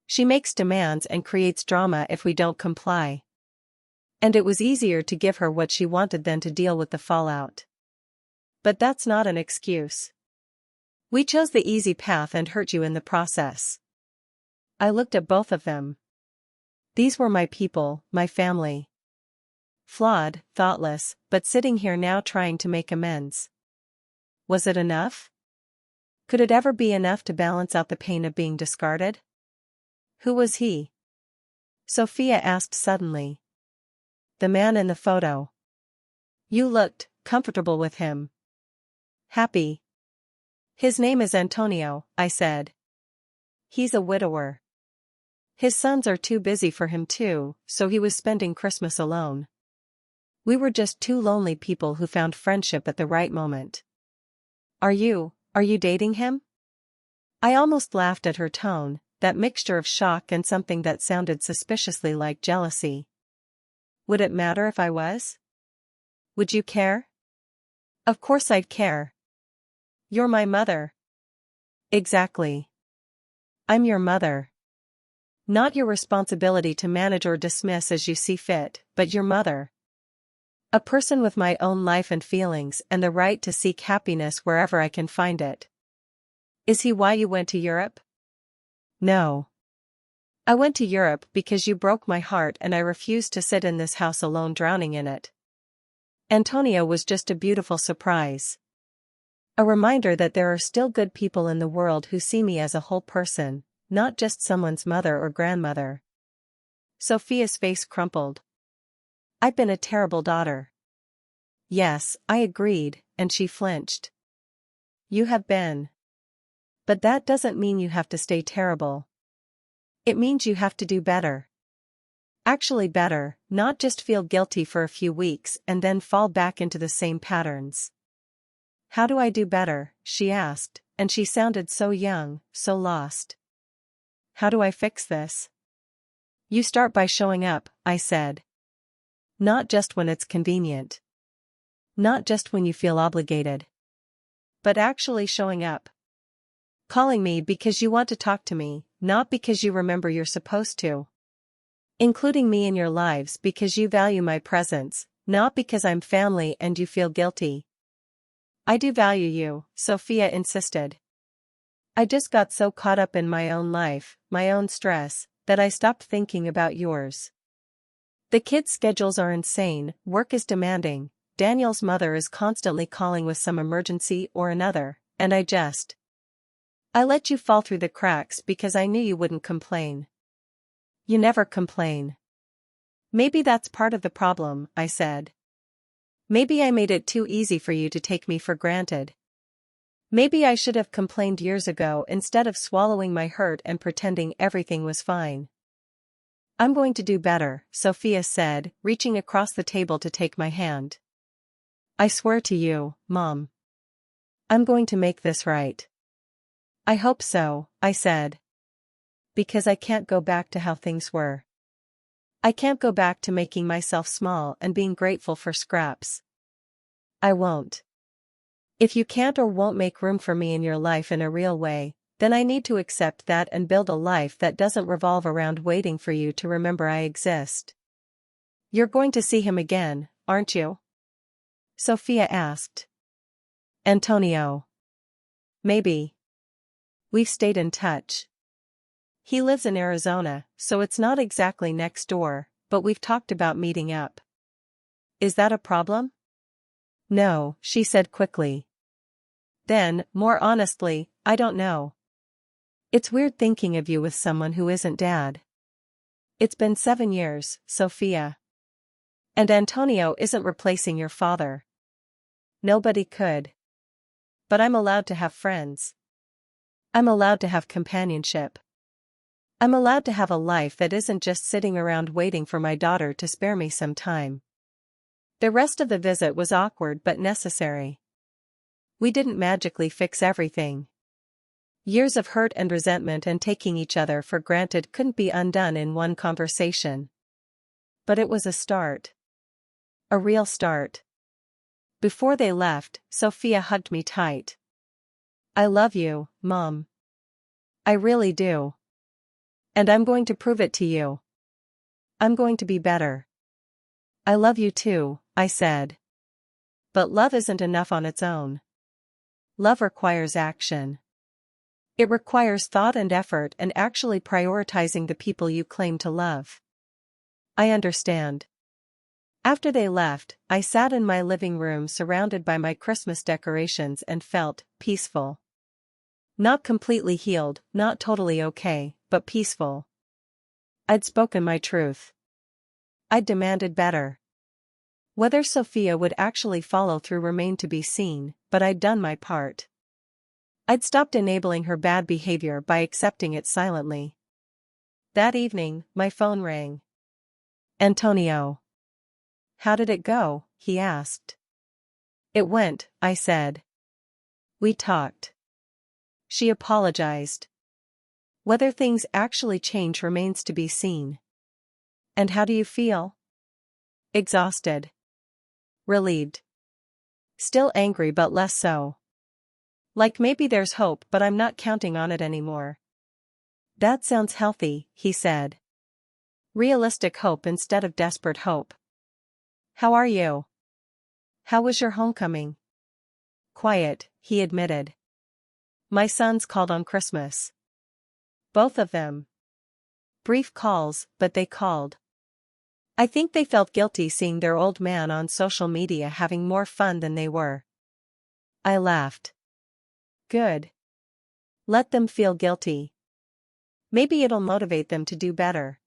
She makes demands and creates drama if we don't comply. And it was easier to give her what she wanted than to deal with the fallout. But that's not an excuse. We chose the easy path and hurt you in the process. I looked at both of them. These were my people, my family. Flawed, thoughtless, but sitting here now trying to make amends. Was it enough? Could it ever be enough to balance out the pain of being discarded? Who was he? Sophia asked suddenly. The man in the photo. You looked comfortable with him. Happy. His name is Antonio, I said. He's a widower. His sons are too busy for him too, so he was spending Christmas alone. We were just two lonely people who found friendship at the right moment. Are you dating him? I almost laughed at her tone, that mixture of shock and something that sounded suspiciously like jealousy. Would it matter if I was? Would you care? Of course I'd care. You're my mother. Exactly. I'm your mother. Not your responsibility to manage or dismiss as you see fit, but your mother. A person with my own life and feelings and the right to seek happiness wherever I can find it. Is he why you went to Europe? No. I went to Europe because you broke my heart and I refused to sit in this house alone drowning in it. Antonio was just a beautiful surprise. A reminder that there are still good people in the world who see me as a whole person, not just someone's mother or grandmother. Sophia's face crumpled. I've been a terrible daughter. Yes, I agreed, and she flinched. You have been. But that doesn't mean you have to stay terrible. It means you have to do better. Actually better, not just feel guilty for a few weeks and then fall back into the same patterns. How do I do better? She asked, and she sounded so young, so lost. How do I fix this? You start by showing up, I said. Not just when it's convenient. Not just when you feel obligated. But actually showing up. Calling me because you want to talk to me, not because you remember you're supposed to. Including me in your lives because you value my presence, not because I'm family and you feel guilty. I do value you, Sophia insisted. I just got so caught up in my own life, my own stress, that I stopped thinking about yours. The kids' schedules are insane, work is demanding, Daniel's mother is constantly calling with some emergency or another, and I let you fall through the cracks because I knew you wouldn't complain. You never complain. Maybe that's part of the problem, I said. Maybe I made it too easy for you to take me for granted. Maybe I should have complained years ago instead of swallowing my hurt and pretending everything was fine. I'm going to do better, Sophia said, reaching across the table to take my hand. I swear to you, Mom. I'm going to make this right. I hope so, I said. Because I can't go back to how things were. I can't go back to making myself small and being grateful for scraps. I won't. If you can't or won't make room for me in your life in a real way, then I need to accept that and build a life that doesn't revolve around waiting for you to remember I exist. You're going to see him again, aren't you? Sophia asked. Antonio. Maybe. We've stayed in touch. He lives in Arizona, so it's not exactly next door, but we've talked about meeting up. Is that a problem? No, she said quickly. Then, more honestly, I don't know. It's weird thinking of you with someone who isn't Dad. It's been 7 years, Sophia. And Antonio isn't replacing your father. Nobody could. But I'm allowed to have friends. I'm allowed to have companionship. I'm allowed to have a life that isn't just sitting around waiting for my daughter to spare me some time. The rest of the visit was awkward but necessary. We didn't magically fix everything. Years of hurt and resentment and taking each other for granted couldn't be undone in one conversation. But it was a start. A real start. Before they left, Sophia hugged me tight. I love you, Mom. I really do. And I'm going to prove it to you. I'm going to be better. I love you too, I said. But love isn't enough on its own. Love requires action. It requires thought and effort and actually prioritizing the people you claim to love. I understand. After they left, I sat in my living room surrounded by my Christmas decorations and felt peaceful. Not completely healed, not totally okay, but peaceful. I'd spoken my truth. I'd demanded better. Whether Sophia would actually follow through remained to be seen, but I'd done my part. I'd stopped enabling her bad behavior by accepting it silently. That evening, my phone rang. Antonio. How did it go? He asked. It went, I said. We talked. She apologized. Whether things actually change remains to be seen. And how do you feel? Exhausted. Relieved. Still angry but less so. Like maybe there's hope but I'm not counting on it anymore. That sounds healthy, he said. Realistic hope instead of desperate hope. How are you? How was your homecoming? Quiet, he admitted. My sons called on Christmas. Both of them. Brief calls, but they called. I think they felt guilty seeing their old man on social media having more fun than they were. I laughed. Good. Let them feel guilty. Maybe it'll motivate them to do better.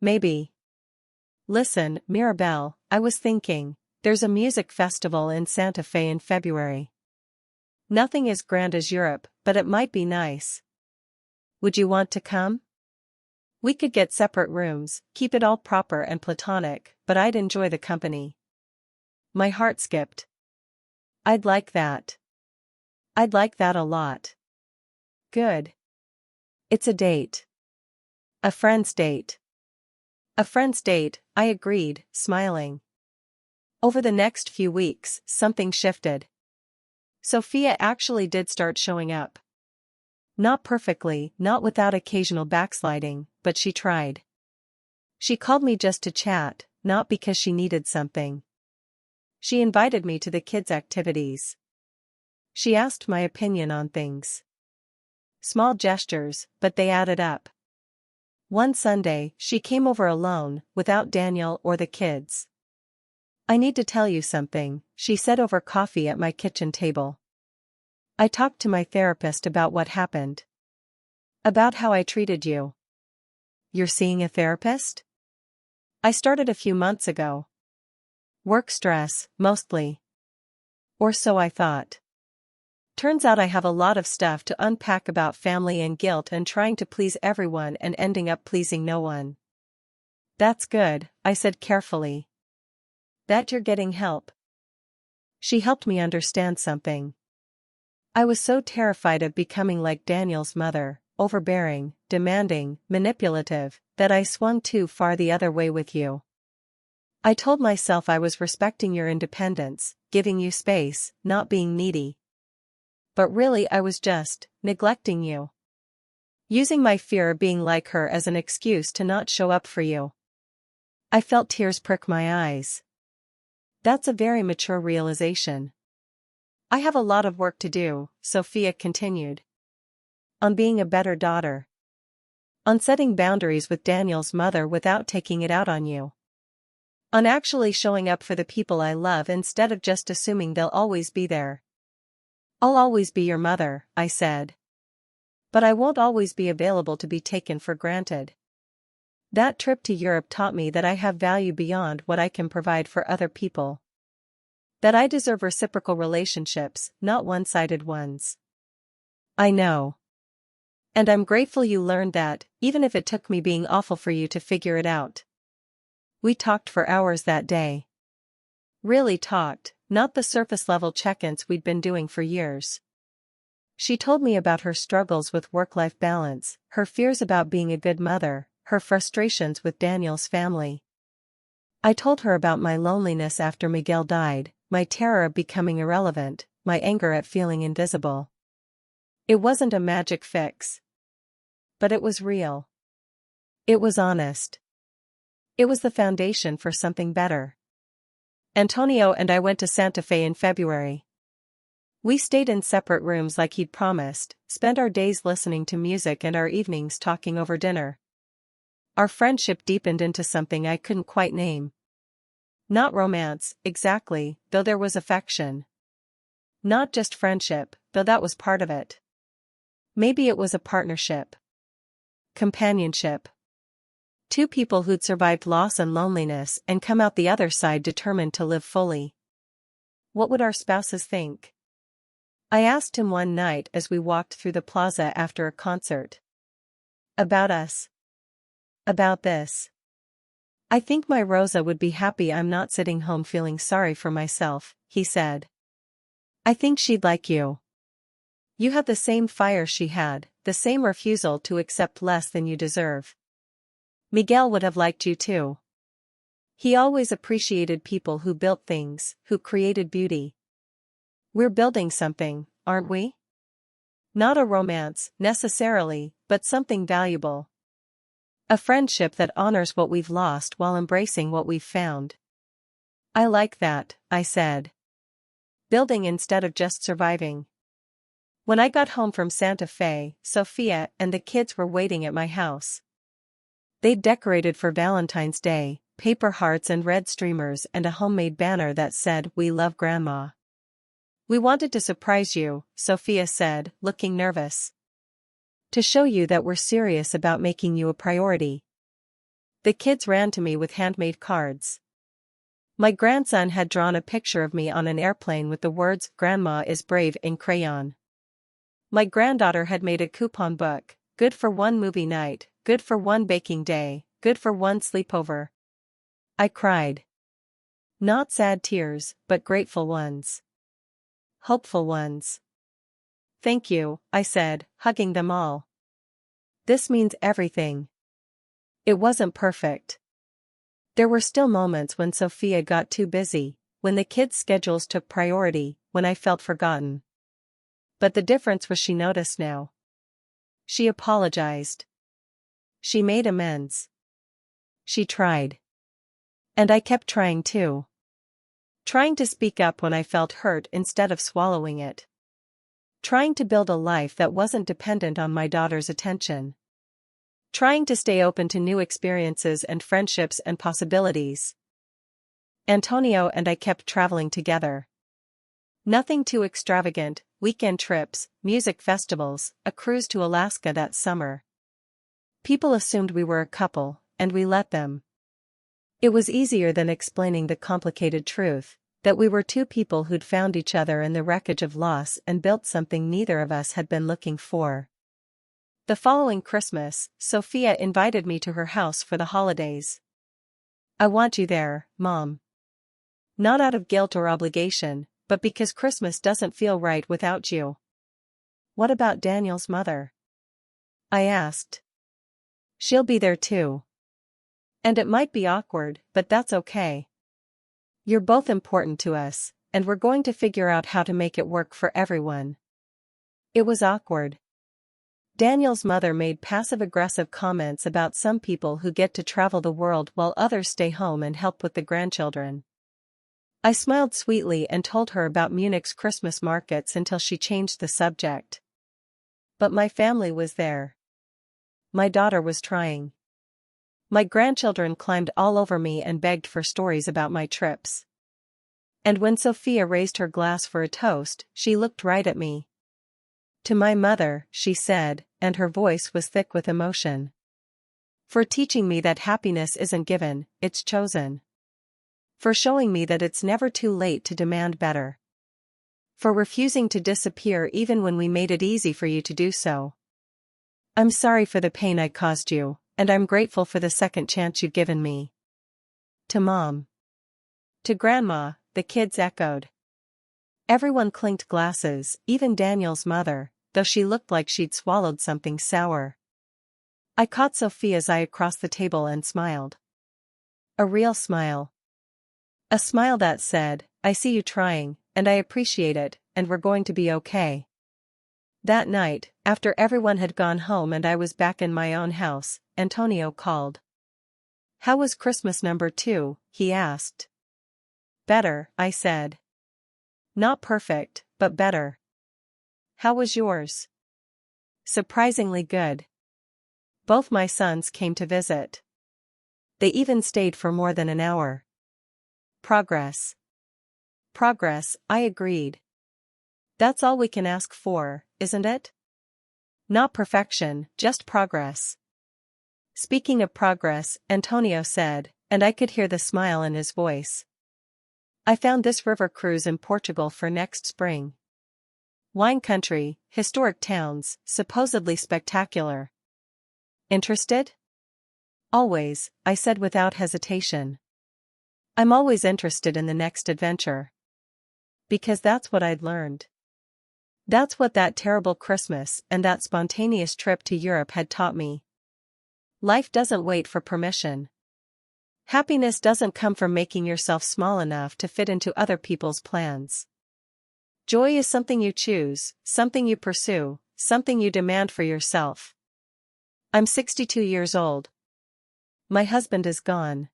Maybe. Listen, Mirabelle, I was thinking, there's a music festival in Santa Fe in February. Nothing as grand as Europe, but it might be nice. Would you want to come? We could get separate rooms, keep it all proper and platonic, but I'd enjoy the company. My heart skipped. I'd like that. I'd like that a lot. Good. It's a date. A friend's date. A friend's date, I agreed, smiling. Over the next few weeks, something shifted. Sophia actually did start showing up. Not perfectly, not without occasional backsliding, but she tried. She called me just to chat, not because she needed something. She invited me to the kids' activities. She asked my opinion on things. Small gestures, but they added up. One Sunday, she came over alone, without Daniel or the kids. "I need to tell you something," she said over coffee at my kitchen table. "I talked to my therapist about what happened. About how I treated you." "You're seeing a therapist?" "I started a few months ago." "Work stress, mostly." Or so I thought. Turns out I have a lot of stuff to unpack about family and guilt and trying to please everyone and ending up pleasing no one. "That's good," I said carefully. "That you're getting help." She helped me understand something. I was so terrified of becoming like Daniel's mother, overbearing, demanding, manipulative, that I swung too far the other way with you. I told myself I was respecting your independence, giving you space, not being needy. But really I was just neglecting you. Using my fear of being like her as an excuse to not show up for you. I felt tears prick my eyes. That's a very mature realization. "I have a lot of work to do," Sophia continued. "On being a better daughter. On setting boundaries with Daniel's mother without taking it out on you. On actually showing up for the people I love instead of just assuming they'll always be there." "I'll always be your mother," I said. "But I won't always be available to be taken for granted. That trip to Europe taught me that I have value beyond what I can provide for other people. That I deserve reciprocal relationships, not one-sided ones." "I know. And I'm grateful you learned that, even if it took me being awful for you to figure it out." We talked for hours that day. Really talked, not the surface-level check-ins we'd been doing for years. She told me about her struggles with work-life balance, her fears about being a good mother, her frustrations with Daniel's family. I told her about my loneliness after Miguel died, my terror of becoming irrelevant, my anger at feeling invisible. It wasn't a magic fix. But it was real. It was honest. It was the foundation for something better. Antonio and I went to Santa Fe in February. We stayed in separate rooms like he'd promised, spent our days listening to music and our evenings talking over dinner. Our friendship deepened into something I couldn't quite name. Not romance, exactly, though there was affection. Not just friendship, though that was part of it. Maybe it was a partnership. Companionship. Two people who'd survived loss and loneliness and come out the other side determined to live fully. What would our spouses think? I asked him one night as we walked through the plaza after a concert. About us. About this. "I think my Rosa would be happy I'm not sitting home feeling sorry for myself," he said. "I think she'd like you. You have the same fire she had, the same refusal to accept less than you deserve. Miguel would have liked you too. He always appreciated people who built things, who created beauty. We're building something, aren't we? Not a romance, necessarily, but something valuable. A friendship that honors what we've lost while embracing what we've found." "I like that," I said. Building instead of just surviving. When I got home from Santa Fe, Sophia and the kids were waiting at my house. They'd decorated for Valentine's Day, paper hearts and red streamers and a homemade banner that said, "We love Grandma." "We wanted to surprise you," Sophia said, looking nervous. "To show you that we're serious about making you a priority." The kids ran to me with handmade cards. My grandson had drawn a picture of me on an airplane with the words, "Grandma is brave" in crayon. My granddaughter had made a coupon book, good for one movie night, good for one baking day, good for one sleepover. I cried. Not sad tears, but grateful ones. Hopeful ones. "Thank you," I said, hugging them all. "This means everything." It wasn't perfect. There were still moments when Sophia got too busy, when the kids' schedules took priority, when I felt forgotten. But the difference was she noticed now. She apologized. She made amends. She tried. And I kept trying too. Trying to speak up when I felt hurt instead of swallowing it. Trying to build a life that wasn't dependent on my daughter's attention. Trying to stay open to new experiences and friendships and possibilities. Antonio and I kept traveling together. Nothing too extravagant, weekend trips, music festivals, a cruise to Alaska that summer. People assumed we were a couple, and we let them. It was easier than explaining the complicated truth, that we were two people who'd found each other in the wreckage of loss and built something neither of us had been looking for. The following Christmas, Sophia invited me to her house for the holidays. "I want you there, Mom." Not out of guilt or obligation, but because Christmas doesn't feel right without you. "What about Daniel's mother?" I asked. "She'll be there too. And it might be awkward, but that's okay. You're both important to us, and we're going to figure out how to make it work for everyone." It was awkward. Daniel's mother made passive-aggressive comments about some people who get to travel the world while others stay home and help with the grandchildren. I smiled sweetly and told her about Munich's Christmas markets until she changed the subject. But my family was there. My daughter was trying. My grandchildren climbed all over me and begged for stories about my trips. And when Sophia raised her glass for a toast, she looked right at me. "To my mother," she said, and her voice was thick with emotion. "For teaching me that happiness isn't given, it's chosen. For showing me that it's never too late to demand better. For refusing to disappear even when we made it easy for you to do so. I'm sorry for the pain I caused you, and I'm grateful for the second chance you've given me." To Mom. To Grandma, the kids echoed. Everyone clinked glasses, even Daniel's mother, though she looked like she'd swallowed something sour. I caught Sophia's eye across the table and smiled. A real smile. A smile that said, "I see you trying, and I appreciate it, and we're going to be okay." That night, after everyone had gone home and I was back in my own house, Antonio called. "How was Christmas number 2?" he asked. "Better," I said. "Not perfect, but better." "How was yours?" "Surprisingly good. Both my sons came to visit. They even stayed for more than an hour." "Progress." "Progress," I agreed. "That's all we can ask for, isn't it? Not perfection, just progress." Speaking of progress, Antonio said, and I could hear the smile in his voice. "I found this river cruise in Portugal for next spring. Wine country, historic towns, supposedly spectacular. Interested?" "Always," I said without hesitation. I'm always interested in the next adventure. Because that's what I'd learned. That's what that terrible Christmas and that spontaneous trip to Europe had taught me. Life doesn't wait for permission. Happiness doesn't come from making yourself small enough to fit into other people's plans. Joy is something you choose, something you pursue, something you demand for yourself. I'm 62 years old. My husband is gone.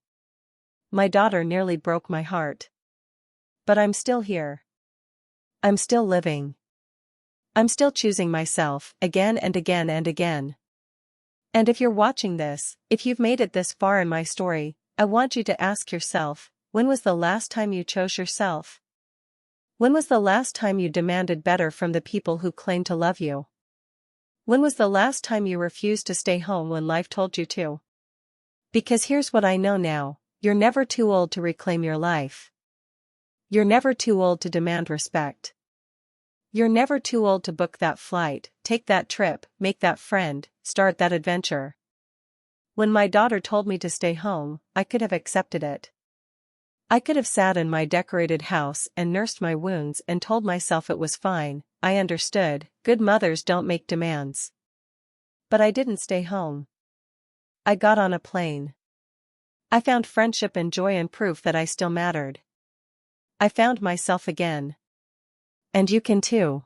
My daughter nearly broke my heart. But I'm still here. I'm still living. I'm still choosing myself, again and again and again. And if you're watching this, if you've made it this far in my story, I want you to ask yourself, when was the last time you chose yourself? When was the last time you demanded better from the people who claim to love you? When was the last time you refused to stay home when life told you to? Because here's what I know now, you're never too old to reclaim your life. You're never too old to demand respect. You're never too old to book that flight, take that trip, make that friend, start that adventure. When my daughter told me to stay home, I could have accepted it. I could have sat in my decorated house and nursed my wounds and told myself it was fine. I understood, good mothers don't make demands. But I didn't stay home. I got on a plane. I found friendship and joy and proof that I still mattered. I found myself again. And you can too.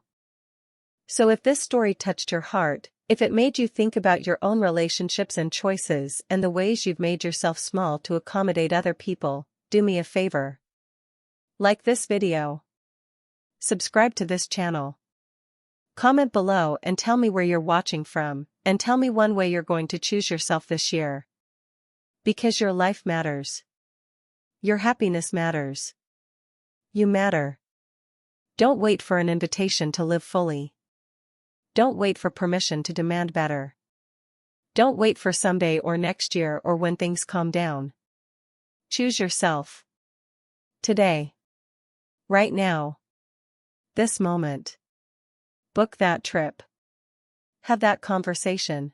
So if this story touched your heart, if it made you think about your own relationships and choices and the ways you've made yourself small to accommodate other people, do me a favor. Like this video. Subscribe to this channel. Comment below and tell me where you're watching from, and tell me one way you're going to choose yourself this year. Because your life matters. Your happiness matters. You matter. Don't wait for an invitation to live fully. Don't wait for permission to demand better. Don't wait for someday or next year or when things calm down. Choose yourself. Today. Right now. This moment. Book that trip. Have that conversation.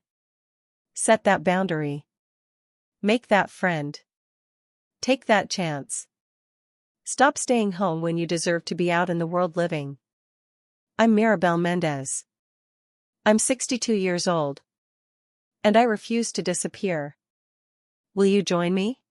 Set that boundary. Make that friend. Take that chance. Stop staying home when you deserve to be out in the world living. I'm Mirabel Mendez. I'm 62 years old. And I refuse to disappear. Will you join me?